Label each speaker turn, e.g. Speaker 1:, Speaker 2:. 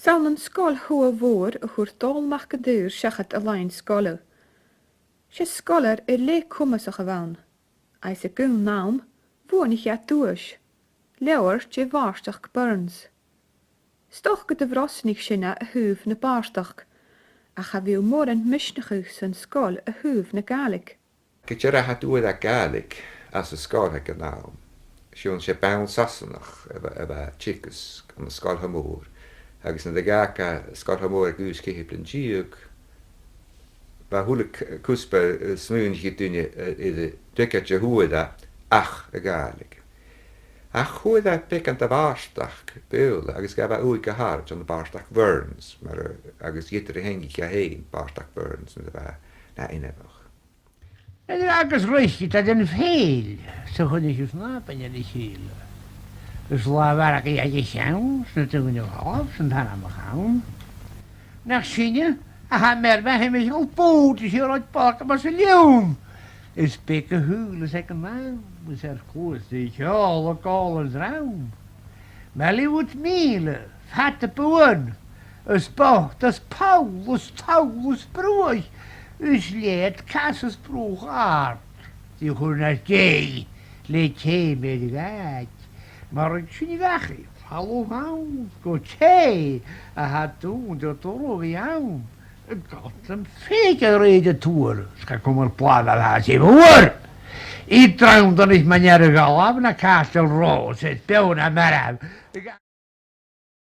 Speaker 1: Zal een skol hoe voor dol mag geduur schachet alleen skolle. Je skoller leek komen ze gewoon. Als je kun naam, woon ik ja tuurs. Leeuwer je waarstig burns. Stoch de vrosnik schina huuf ne paarstig. A ga wil moren mischnigig zijn skol huuf ne galik.
Speaker 2: Kitjera hat oer dat galig as a skol heb gedaan. Sjoen se baun sassenach eba chicus am skol hamor. Agus na de gaka skol hamor gus kehiplen giuk. Ba hulik kusper smuun gitunje de tuketje hoe da ach a galig. Ach hoe da pikant a baarstach beul agus gaba uike hart on de baarstach burns maar agus jitter hengik ja heen baarstach burns en de ba na inebach.
Speaker 3: En agus richtig dat een veel. Zo goed is je snappen je niet heel. Dus laat waar ik je chans, natuurlijk nog half, en dan aan gaan. Nach zie je, hij meer bij hem is al poot, is hier uit pakken, maar ze leeuw. Is pikken huilen, zeg ik nou. We zeggen goed, zeg je, alle alles ruim. Maar je moet mielen, vatte poen. Es bocht, das Paulus broer. Us leed kasses broeg aard. Die gewoon naar jee, leed jee met de gaat. Maar ik zie niet weg. Hallo hou, goed jee. Had toen de toro wie hou. Ik had hem fake reden toer. Ska komen plannen laat je hoor. Ik droom dat ik meneer Galab naar Castle Rose, het beeld naar mij.